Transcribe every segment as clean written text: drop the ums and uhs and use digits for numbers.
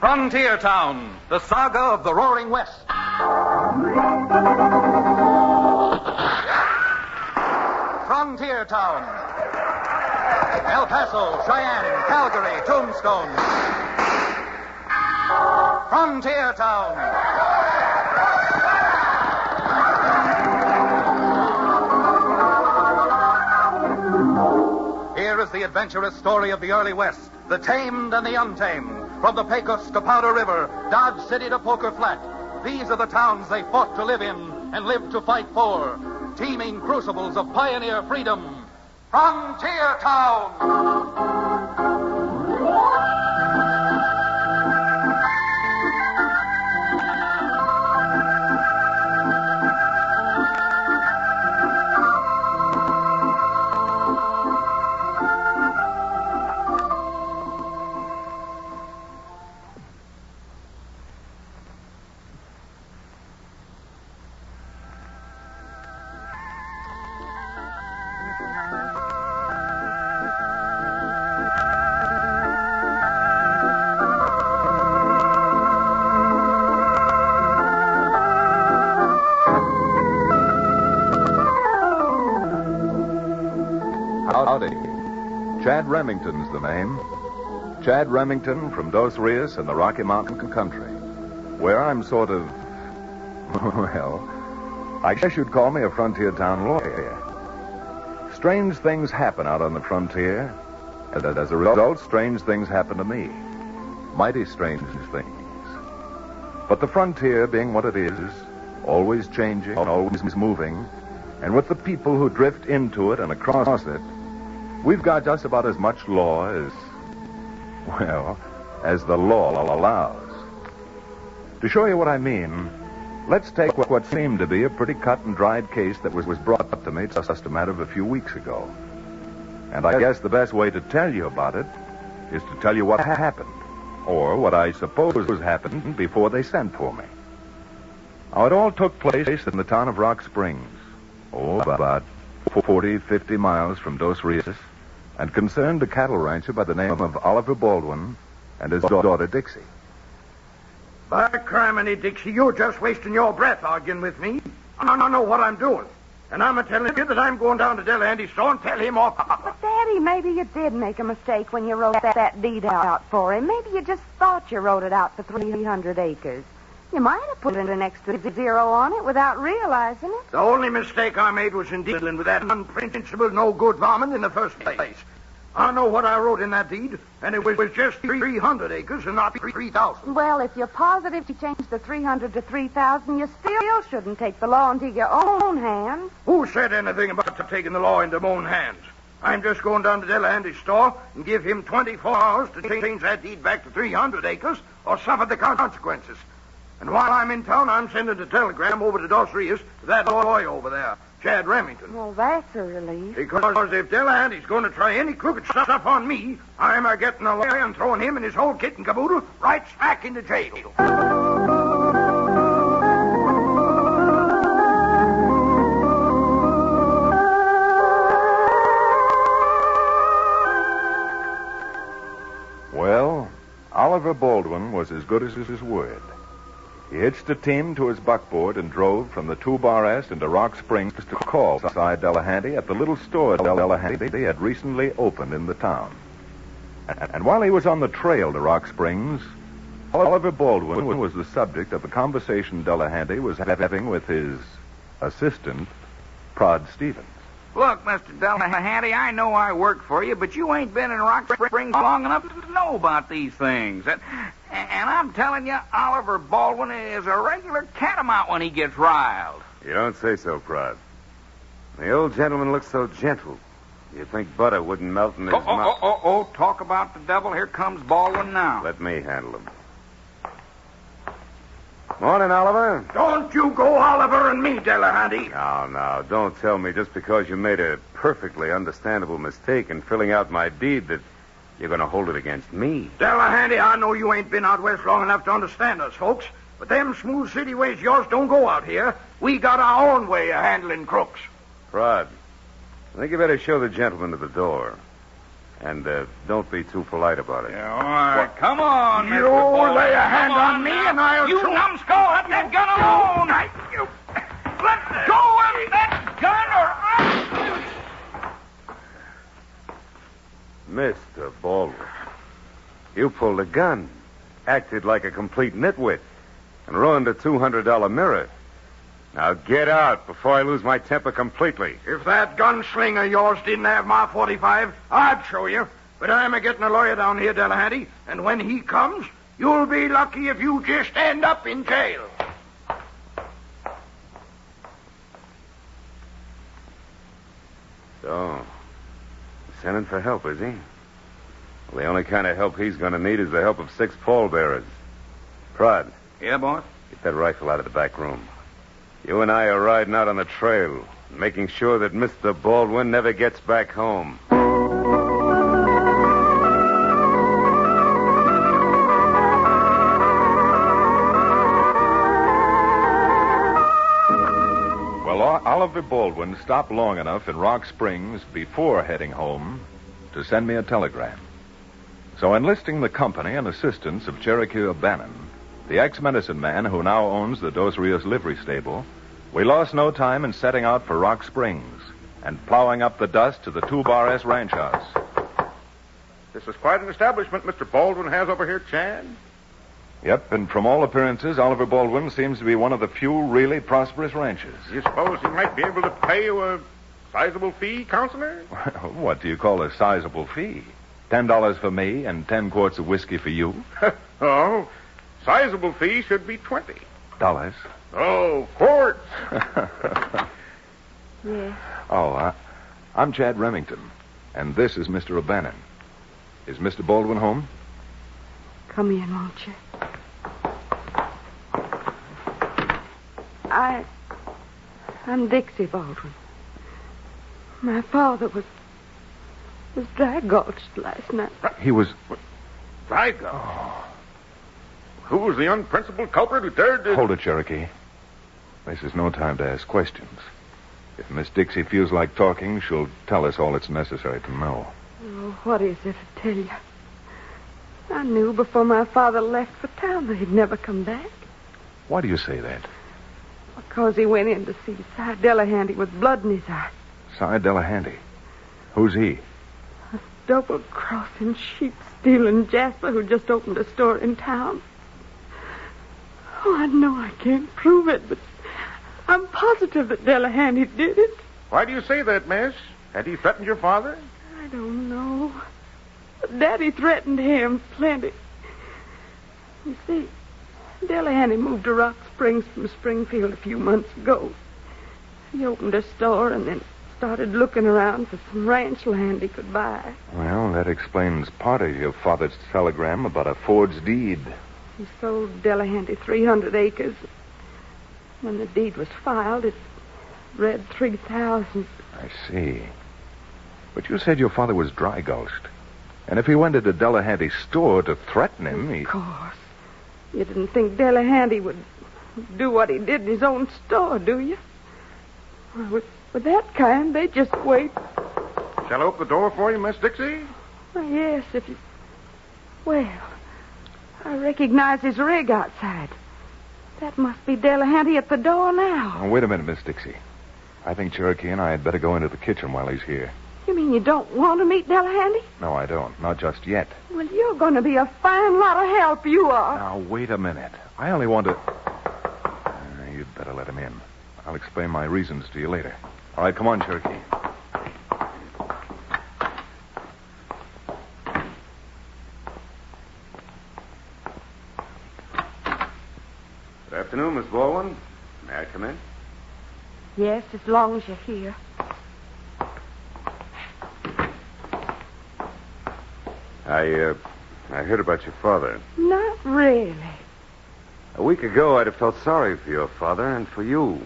Frontier Town, the saga of the Roaring West. Frontier Town. El Paso, Cheyenne, Calgary, Tombstone. Frontier Town. Here is the adventurous story of the early West, the tamed and the untamed. From the Pecos to Powder River, Dodge City to Poker Flat. These are the towns they fought to live in and lived to fight for. Teeming crucibles of pioneer freedom. Frontier Town! Howdy. Chad Remington's the name. Chad Remington from Dos Rios in the Rocky Mountain country, where I'm sort of, well, I guess you'd call me a frontier town lawyer. Strange things happen out on the frontier, and as a result, strange things happen to me. Mighty strange things. But the frontier being what it is, always changing, always moving, and with the people who drift into it and across it, we've got just about as much law as the law allows. To show you what I mean, let's take what seemed to be a pretty cut and dried case that was brought up to me just a matter of a few weeks ago. And I guess the best way to tell you about it is to tell you what happened, or what I suppose happened before they sent for me. Now, it all took place in the town of Rock Springs, about 40, 50 miles from Dos Rios, and concerned a cattle rancher by the name of Oliver Baldwin and his daughter Dixie. By criminy, Dixie, you're just wasting your breath arguing with me. I know what I'm doing. And I'm telling you that I'm going down to Delahanty's store and tell him off. But, Daddy, maybe you did make a mistake when you wrote that deed out for him. Maybe you just thought you wrote it out for 300 acres. You might have put an extra zero on it without realizing it. The only mistake I made was in dealing with that unprincipled, no-good varmint in the first place. I know what I wrote in that deed, and it was just 300 acres and not 3,000. Well, if you're positive you changed the 300 to 3,000, you still shouldn't take the law into your own hands. Who said anything about taking the law into my own hands? I'm just going down to Delahanty's store and give him 24 hours to change that deed back to 300 acres or suffer the consequences. And while I'm in town, I'm sending a telegram over to Dos Rios to that lawyer over there, Chad Remington. Well, that's a relief. Because if Delahanty's going to try any crooked stuff on me, I'm getting a lawyer and throwing him and his whole kit and caboodle right smack into jail. Well, Oliver Baldwin was as good as his word. He hitched a team to his buckboard and drove from the 2-Bar-S into Rock Springs to call beside Delahanty at the little store Delahanty had recently opened in the town. And while he was on the trail to Rock Springs, Oliver Baldwin was the subject of a conversation Delahanty was having with his assistant, Prod Stevens. Look, Mr. Delahanty, I know I work for you, but you ain't been in Rock Springs long enough to know about these things. And I'm telling you, Oliver Baldwin is a regular catamount when he gets riled. You don't say so, Prod. The old gentleman looks so gentle. You'd think butter wouldn't melt in his mouth. Talk about the devil. Here comes Baldwin now. Let me handle him. Morning, Oliver. Don't you go Oliver and me, Delahanty. No, don't tell me just because you made a perfectly understandable mistake in filling out my deed that you're going to hold it against me. Delahanty, I know you ain't been out west long enough to understand us, folks, but them smooth city ways yours don't go out here. We got our own way of handling crooks. Prod, I think you better show the gentleman to the door. And don't be too polite about it. Yeah, all right. Come on, Mr. You Baldwin. lay a hand Come on me now. and I'll You show- numbskull, let that gun alone. Let go of that gun or I... Mr. Baldwin, you pulled a gun, acted like a complete nitwit, and ruined a $200 mirror. Now get out before I lose my temper completely. If that gunslinger of yours didn't have my 45, I'd show you. But I'm a-getting a lawyer down here, Delahanty, and when he comes, you'll be lucky if you just end up in jail. So, sending for help, is he? Well, the only kind of help he's going to need is the help of 6 pallbearers. Prod, Yeah, boss? get that rifle out of the back room. You and I are riding out on the trail, making sure that Mr. Baldwin never gets back home. Well, Oliver Baldwin stopped long enough in Rock Springs before heading home to send me a telegram. So enlisting the company and assistance of Cherokee O'Bannon, the ex-medicine man who now owns the Dos Rios livery stable, we lost no time in setting out for Rock Springs and plowing up the dust to the 2-Bar S ranch house. This is quite an establishment Mr. Baldwin has over here, Chad. Yep, and from all appearances, Oliver Baldwin seems to be one of the few really prosperous ranchers. You suppose he might be able to pay you a sizable fee, Counselor? What do you call a sizable fee? $10 for me and 10 quarts of whiskey for you? Oh, sizable fee should be $20. Dollars? Oh, quarts. Yes. Oh, I'm Chad Remington, and this is Mr. O'Bannon. Is Mr. Baldwin home? Come in, won't you? I'm Dixie Baldwin. My father was dry gulched last night. He was... By God. Who was the unprincipled culprit who dared to... Hold it, Cherokee. This is no time to ask questions. If Miss Dixie feels like talking, she'll tell us all that's necessary to know. Oh, what is it to tell you? I knew before my father left for town that he'd never come back. Why do you say that? Because he went in to see Si Delahanty with blood in his eye. Si Delahanty. Who's he? A double-crossing, sheep-stealing Jasper who just opened a store in town. Oh, I know I can't prove it, but I'm positive that Delahanty did it. Why do you say that, miss? Had he threatened your father? I don't know. But Daddy threatened him plenty. You see, Delahanty moved to Rock Springs from Springfield a few months ago. He opened a store and then started looking around for some ranch land he could buy. Well, that explains part of your father's telegram about a forged deed. He sold Delahanty 300 acres. When the deed was filed, it read 3,000. I see. But you said your father was dry gulched. And if he went into Delahanty's store to threaten him, Of course. You didn't think Delahanty would do what he did in his own store, do you? Well, with that kind, they just wait. Shall I open the door for you, Miss Dixie? Well, yes, if you... Well, I recognize his rig outside. That must be Delahanty at the door now. Oh, wait a minute, Miss Dixie. I think Cherokee and I had better go into the kitchen while he's here. You mean you don't want to meet Delahanty? No, I don't. Not just yet. Well, you're going to be a fine lot of help, you are. Now, wait a minute. I only want to... you'd better let him in. I'll explain my reasons to you later. All right, come on, Cherokee. Good afternoon, Miss Baldwin. May I come in? Yes, as long as you're here. I heard about your father. Not really. A week ago, I'd have felt sorry for your father and for you.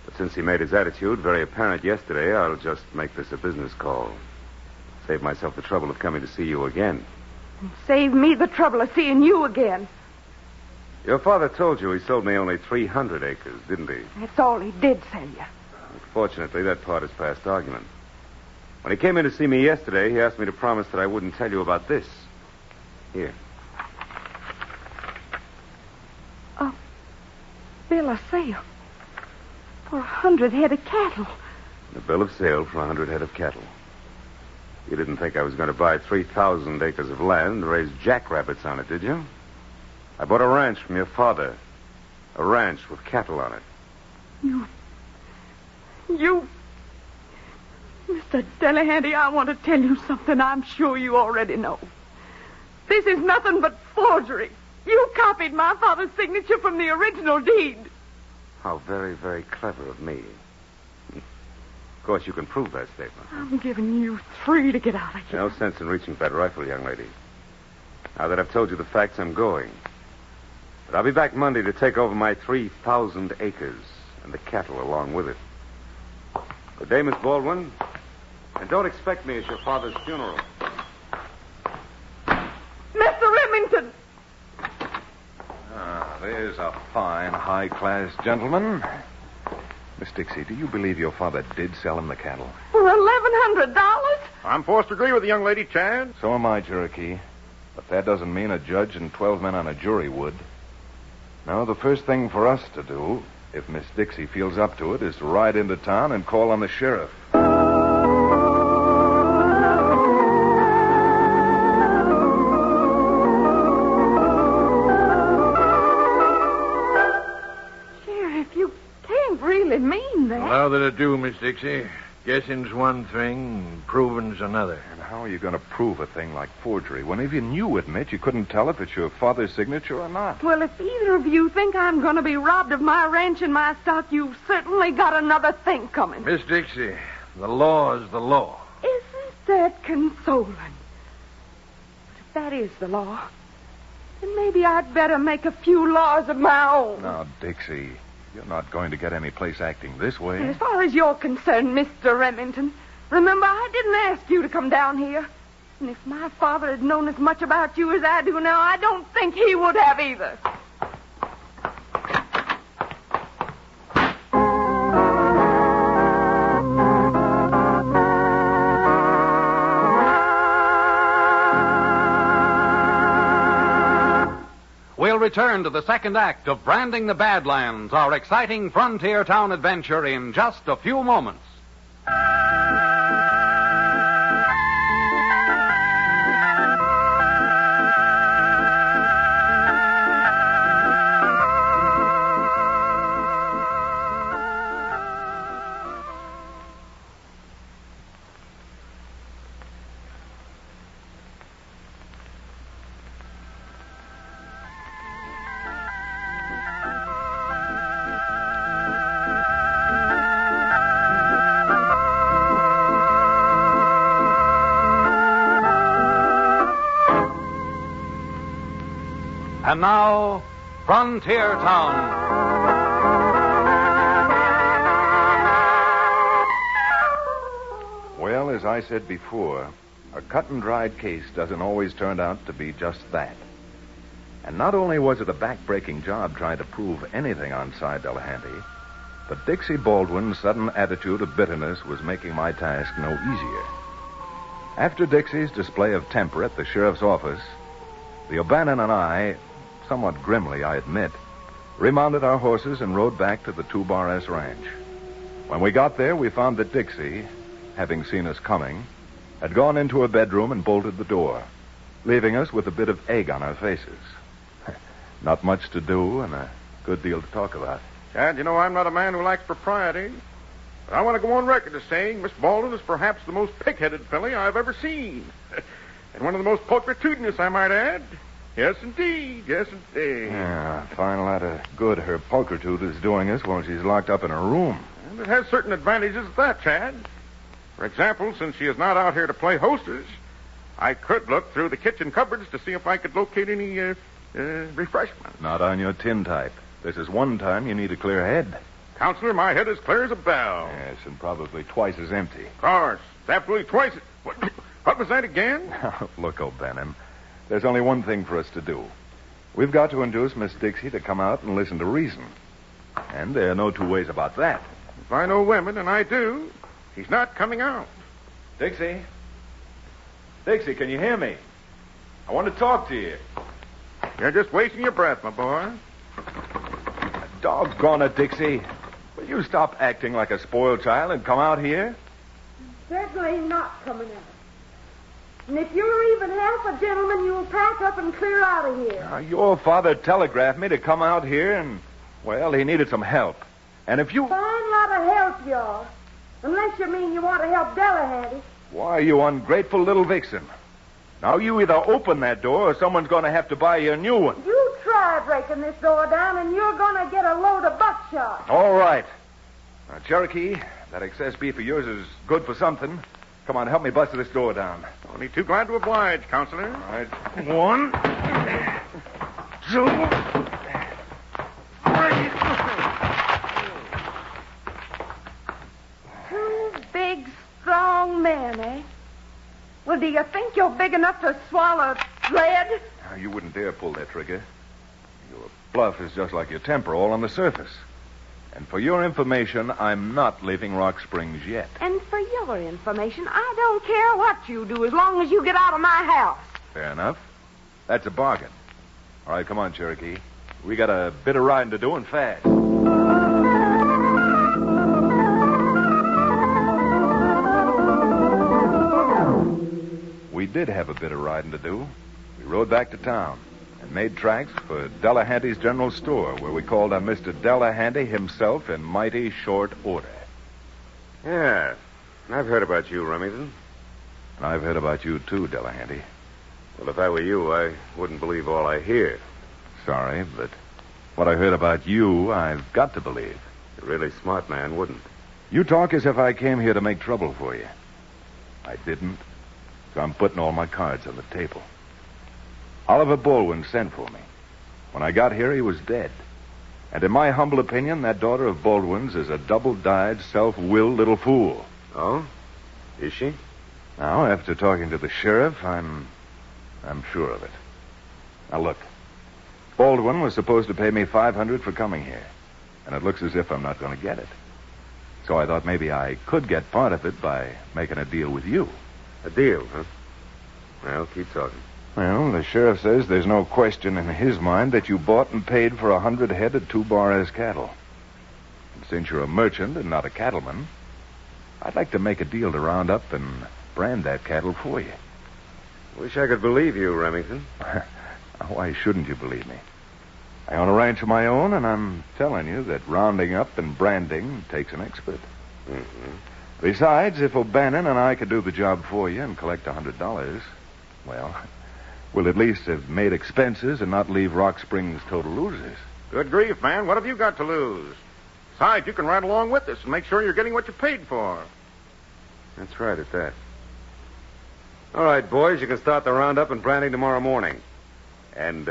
But since he made his attitude very apparent yesterday, I'll just make this a business call. Save myself the trouble of coming to see you again. Save me the trouble of seeing you again. Your father told you he sold me only 300 acres, didn't he? That's all he did say you. Fortunately, that part is past argument. When he came in to see me yesterday, he asked me to promise that I wouldn't tell you about this. Here. A bill of sale for 100 head of cattle. A bill of sale for 100 head of cattle. You didn't think I was going to buy 3,000 acres of land and raise jackrabbits on it, did you? I bought a ranch from your father. A ranch with cattle on it. You... Mr. Delahanty, I want to tell you something I'm sure you already know. This is nothing but forgery. You copied my father's signature from the original deed. How very, very clever of me. Of course, you can prove that statement. I'm giving you 3 to get out of here. No sense in reaching for that rifle, young lady. Now that I've told you the facts, I'm going. But I'll be back Monday to take over my 3,000 acres and the cattle along with it. Good day, Miss Baldwin. And don't expect me at your father's funeral. Mr. Remington! Ah, there's a fine, high-class gentleman. Miss Dixie, do you believe your father did sell him the cattle? For $1,100? I'm forced to agree with the young lady, Chad. So am I, Cherokee. But that doesn't mean a judge and 12 men on a jury would. No, the first thing for us to do, if Miss Dixie feels up to it, is to ride into town and call on the sheriff. Sheriff, you can't really mean that. Allow that I do, Miss Dixie. Guessing's one thing, proving's another. And how are you going to prove a thing like forgery when even you admit you couldn't tell if it's your father's signature or not? Well, if either of you think I'm going to be robbed of my ranch and my stock, you've certainly got another thing coming. Miss Dixie, the law is the law. Isn't that consoling? But if that is the law, then maybe I'd better make a few laws of my own. Now, Dixie, you're not going to get any place acting this way. As far as you're concerned, Mr. Remington, remember, I didn't ask you to come down here. And if my father had known as much about you as I do now, I don't think he would have either. We'll return to the second act of Branding the Badlands, our exciting frontier town adventure, in just a few moments. And now, Frontier Town. Well, as I said before, a cut-and-dried case doesn't always turn out to be just that. And not only was it a back-breaking job trying to prove anything on Cy Delahanty, but Dixie Baldwin's sudden attitude of bitterness was making my task no easier. After Dixie's display of temper at the sheriff's office, the O'Bannon and I, somewhat grimly, I admit, remounted our horses and rode back to the 2-Bar S Ranch. When we got there, we found that Dixie, having seen us coming, had gone into her bedroom and bolted the door, leaving us with a bit of egg on our faces. Not much to do and a good deal to talk about. Chad, you know I'm not a man who likes propriety. But I want to go on record as saying Miss Baldwin is perhaps the most pig-headed filly I've ever seen. And one of the most pulchritudinous, I might add. Yes, indeed. Yes, indeed. Yeah, a fine lot of good her pulchritude is doing us while she's locked up in her room. And it has certain advantages at that, Chad. For example, since she is not out here to play hostess, I could look through the kitchen cupboards to see if I could locate any refreshments. Not on your tin type. This is one time you need a clear head. Counselor, my head is clear as a bell. Yes, and probably twice as empty. Of course. It's absolutely twice. What was that again? Look, O'Bannon, there's only one thing for us to do. We've got to induce Miss Dixie to come out and listen to reason. And there are no two ways about that. If I know women, and I do, she's not coming out. Dixie? Dixie, can you hear me? I want to talk to you. You're just wasting your breath, my boy. Doggone it, Dixie. Will you stop acting like a spoiled child and come out here? Certainly not coming out. And if you're even half a gentleman, you'll pack up and clear out of here. Now, your father telegraphed me to come out here and, well, he needed some help. And if you... Fine lot of help you are. Unless you mean you want to help Delahanty. Why, you ungrateful little vixen. Now, you either open that door or someone's going to have to buy you a new one. You try breaking this door down and you're going to get a load of buckshot. All right. Now, Cherokee, that excess beef of yours is good for something. Come on, help me bust this door down. Only too glad to oblige, Counselor. All right. 1, 2, 3. Two big, strong men, eh? Well, do you think you're big enough to swallow lead? Now, you wouldn't dare pull that trigger. Your bluff is just like your temper, all on the surface. And for your information, I'm not leaving Rock Springs yet. And for your information, I don't care what you do as long as you get out of my house. Fair enough. That's a bargain. All right, come on, Cherokee. We got a bit of riding to do and fast. We did have a bit of riding to do. We rode back to town and made tracks for Delahanty's general store, where we called on Mr. Delahanty himself in mighty short order. Yeah, I've heard about you, Remington. And I've heard about you, too, Delahanty. Well, if I were you, I wouldn't believe all I hear. Sorry, but what I heard about you, I've got to believe. A really smart man wouldn't. You talk as if I came here to make trouble for you. I didn't, so I'm putting all my cards on the table. Oliver Baldwin sent for me. When I got here, he was dead. And in my humble opinion, that daughter of Baldwin's is a double-dyed, self-willed little fool. Oh? Is she? Now, after talking to the sheriff, I'm sure of it. Now, look. Baldwin was supposed to pay me $500 for coming here. And it looks as if I'm not going to get it. So I thought maybe I could get part of it by making a deal with you. A deal, huh? Well, keep talking. Well, the sheriff says there's no question in his mind that you bought and paid for 100 head of 2 Bar S cattle. And since you're a merchant and not a cattleman, I'd like to make a deal to round up and brand that cattle for you. Wish I could believe you, Remington. Why shouldn't you believe me? I own a ranch of my own, and I'm telling you that rounding up and branding takes an expert. Mm-hmm. Besides, if O'Bannon and I could do the job for you and collect $100, well, we'll at least have made expenses and not leave Rock Springs total losers. Good grief, man. What have you got to lose? Besides, you can ride along with us and make sure you're getting what you paid for. That's right, at that. All right, boys, you can start the roundup and branding tomorrow morning. And,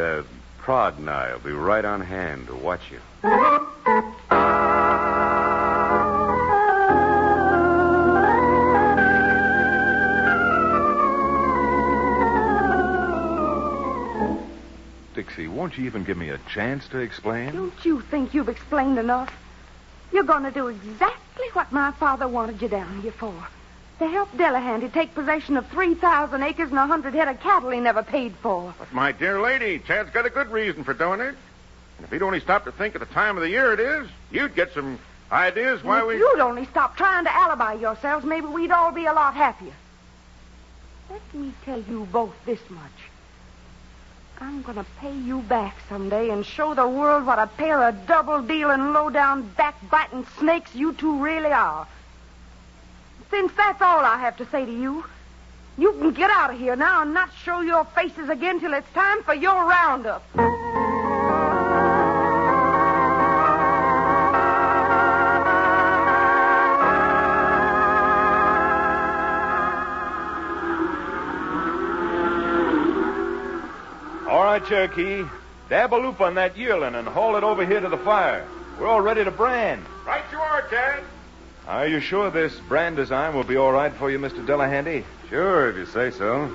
Prod and I will be right on hand to watch you. Dixie, won't you even give me a chance to explain? Don't you think you've explained enough? You're going to do exactly what my father wanted you down here for. To help Delahanty take possession of 3,000 acres and 100 head of cattle he never paid for. But, my dear lady, Chad's got a good reason for doing it. And if he'd only stop to think of the time of the year it is, you'd get some ideas why If you'd only stop trying to alibi yourselves, maybe we'd all be a lot happier. Let me tell you both this much. I'm going to pay you back someday and show the world what a pair of double-dealing, low-down, backbiting snakes you two really are. Since that's all I have to say to you, you can get out of here now and not show your faces again till it's time for your roundup. All right, Cherokee. Dab a loop on that yearling and haul it over here to the fire. We're all ready to brand. Right you are, Chad. Are you sure this brand design will be all right for you, Mr. Delahanty? Sure, if you say so.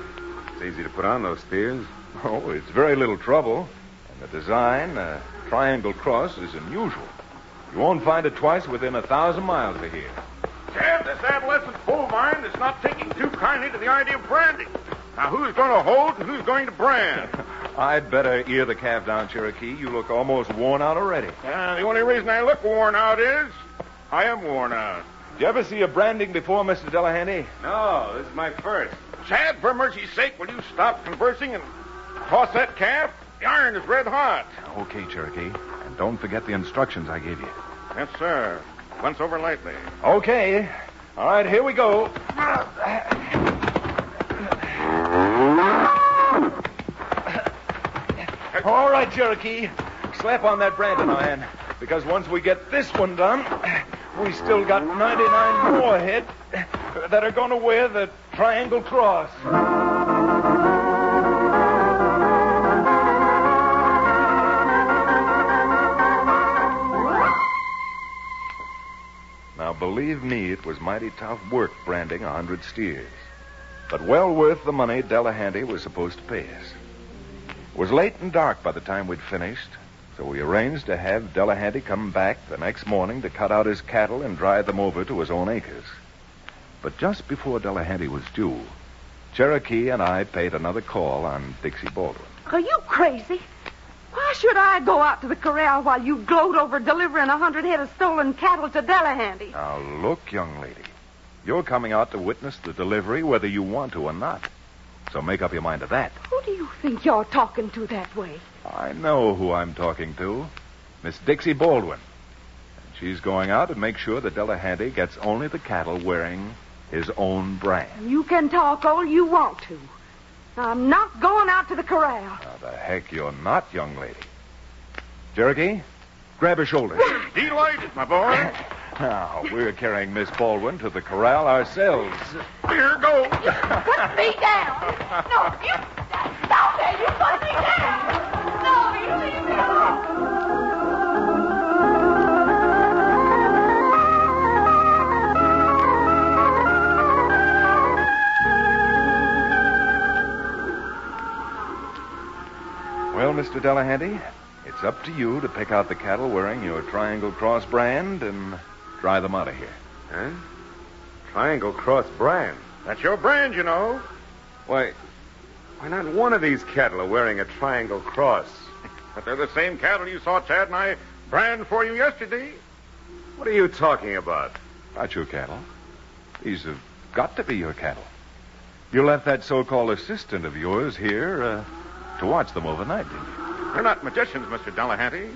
It's easy to put on those steers. Oh, it's very little trouble. And the design, a triangle cross, is unusual. You won't find it twice within 1,000 miles of here. Chad, this adolescent bovine is not taking too kindly to the idea of branding. Now, who's going to hold and who's going to brand? I'd better ear the calf down, Cherokee. You look almost worn out already. The only reason I look worn out is I am worn out. Did you ever see a branding before, Mr. Delahanty? No, this is my first. Chad, for mercy's sake, will you stop conversing and toss that calf? The iron is red hot. Okay, Cherokee. And don't forget the instructions I gave you. Yes, sir. Once over lightly. Okay. All right, here we go. All right, Cherokee. Slap on that branding iron. Because once we get this one done, we still got 99 more head that are going to wear the triangle cross. Now, believe me, it was mighty tough work branding 100 steers. But well worth the money Delahanty was supposed to pay us. It was late and dark by the time we'd finished, so we arranged to have Delahanty come back the next morning to cut out his cattle and drive them over to his own acres. But just before Delahanty was due, Cherokee and I paid another call on Dixie Baldwin. Are you crazy? Why should I go out to the corral while you gloat over delivering 100 head of stolen cattle to Delahanty? Now, look, young lady. You're coming out to witness the delivery whether you want to or not. So make up your mind to that. Who do you think you're talking to that way? I know who I'm talking to. Miss Dixie Baldwin. And she's going out to make sure that Delahanty gets only the cattle wearing his own brand. You can talk all you want to. I'm not going out to the corral. Now, the heck you're not, young lady. Cherokee, grab her shoulder. Delighted, my boy. Now, we're carrying Miss Baldwin to the corral ourselves. Here goes. Put me down. No, you stop it. You put me down. No, you leave me alone. Well, Mr. Delahanty, it's up to you to pick out the cattle wearing your Triangle Cross brand and drive them out of here. Huh? Triangle Cross brand? That's your brand, you know. Why not one of these cattle are wearing a Triangle Cross? But they're the same cattle you saw Chad and I brand for you yesterday. What are you talking about? Not your cattle. These have got to be your cattle. You left that so-called assistant of yours here to watch them overnight, didn't you? They're not magicians, Mr. Delahanty.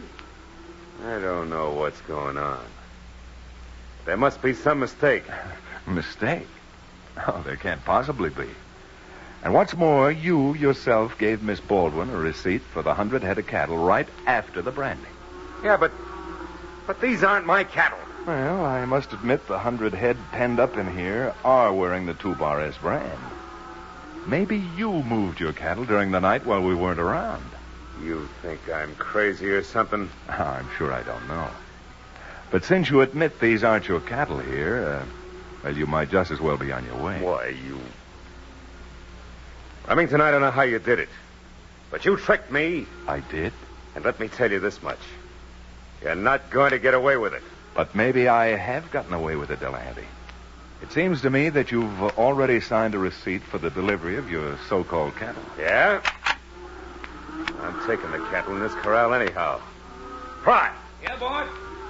I don't know what's going on. There must be some mistake. Mistake? Oh, there can't possibly be. And what's more, you yourself gave Miss Baldwin a receipt for the 100 head of cattle right after the branding. Yeah, but these aren't my cattle. Well, I must admit the 100 head penned up in here are wearing the 2-Bar S brand. Maybe you moved your cattle during the night while we weren't around. You think I'm crazy or something? I'm sure I don't know. But since you admit these aren't your cattle here, well, you might just as well be on your way. Why, you... Remington, I don't know how you did it, but you tricked me. I did? And let me tell you this much. You're not going to get away with it. But maybe I have gotten away with it, Delahanty. It seems to me that you've already signed a receipt for the delivery of your so-called cattle. Yeah? I'm taking the cattle in this corral anyhow. Pry! Yeah, boy?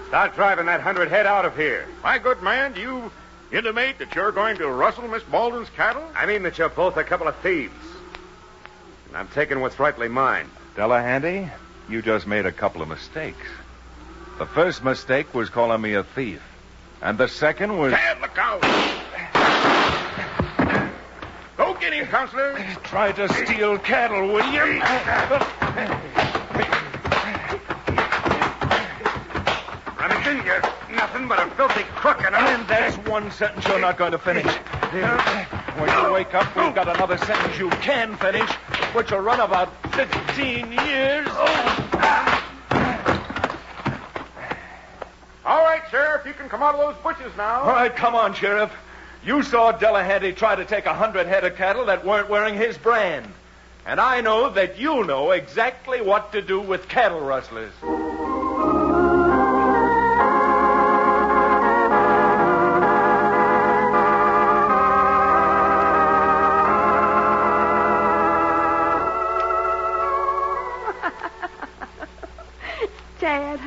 Start driving that 100 head out of here. My good man, do you intimate that you're going to rustle Miss Baldwin's cattle? I mean that you're both a couple of thieves. And I'm taking what's rightly mine. Delahanty, you just made a couple of mistakes. The first mistake was calling me a thief. And the second was... Chad, look out! Go get him, Counselor. Try to steal cattle, will you? Remington, you're nothing but a filthy crook, And that's one sentence you're not going to finish. When you wake up, we've got another sentence you can finish, which will run about 15 years. All right, Sheriff, you can come out of those bushes now. All right, come on, Sheriff. You saw Delahanty try to take 100 head of cattle that weren't wearing his brand. And I know that you know exactly what to do with cattle rustlers. Chad,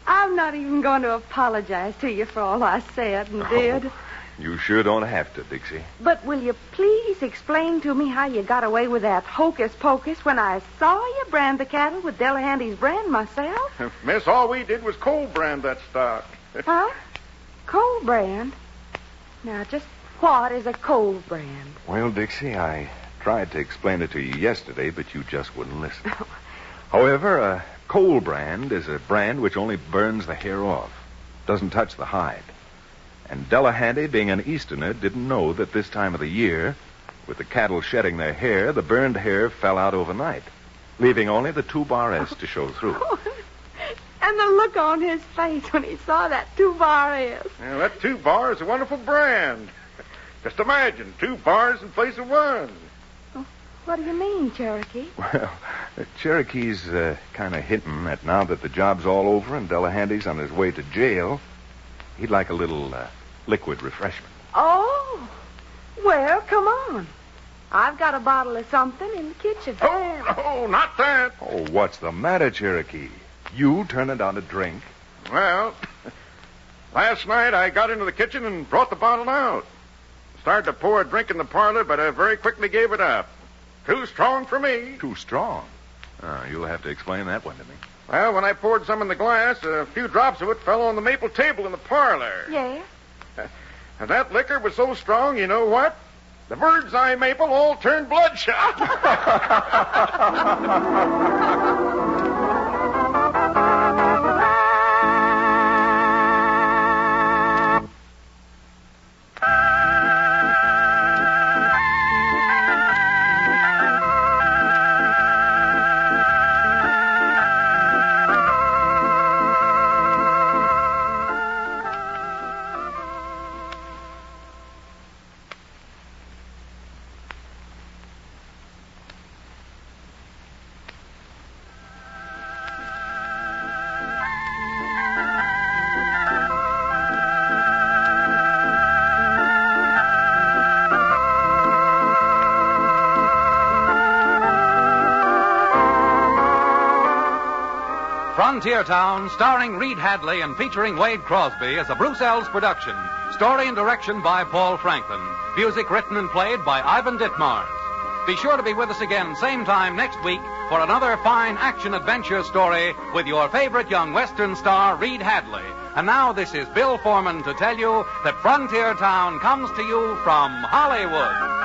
I'm not even going to apologize to you for all I said and did. You sure don't have to, Dixie. But will you please explain to me how you got away with that hocus pocus when I saw you brand the cattle with Delahanty's brand myself? Miss, all we did was cold brand that stock. Huh? Cold brand? Now, just what is a cold brand? Well, Dixie, I tried to explain it to you yesterday, but you just wouldn't listen. However, a cold brand is a brand which only burns the hair off, doesn't touch the hide. And Delahanty, being an Easterner, didn't know that this time of the year, with the cattle shedding their hair, the burned hair fell out overnight, leaving only the 2-bar S to show through. And the look on his face when he saw that 2-bar S. Well, that 2-bar is a wonderful brand. Just imagine, 2 bars in place of 1. What do you mean, Cherokee? Well, Cherokee's kind of hinting that now that the job's all over and Delahanty's on his way to jail, he'd like a little liquid refreshment. Oh, well, come on. I've got a bottle of something in the kitchen. Oh, no, not that. Oh, what's the matter, Cherokee? You turning down a drink? Well, last night I got into the kitchen and brought the bottle out. Started to pour a drink in the parlor, but I very quickly gave it up. Too strong for me. Too strong? You'll have to explain that one to me. Well, when I poured some in the glass, a few drops of it fell on the maple table in the parlor. Yeah? And that liquor was so strong, you know what? The bird's eye maple all turned bloodshot. Frontier Town, starring Reed Hadley and featuring Wade Crosby, is a Bruce Ells production. Story and direction by Paul Franklin. Music written and played by Ivan Ditmars. Be sure to be with us again same time next week for another fine action-adventure story with your favorite young Western star, Reed Hadley. And now this is Bill Foreman to tell you that Frontier Town comes to you from Hollywood.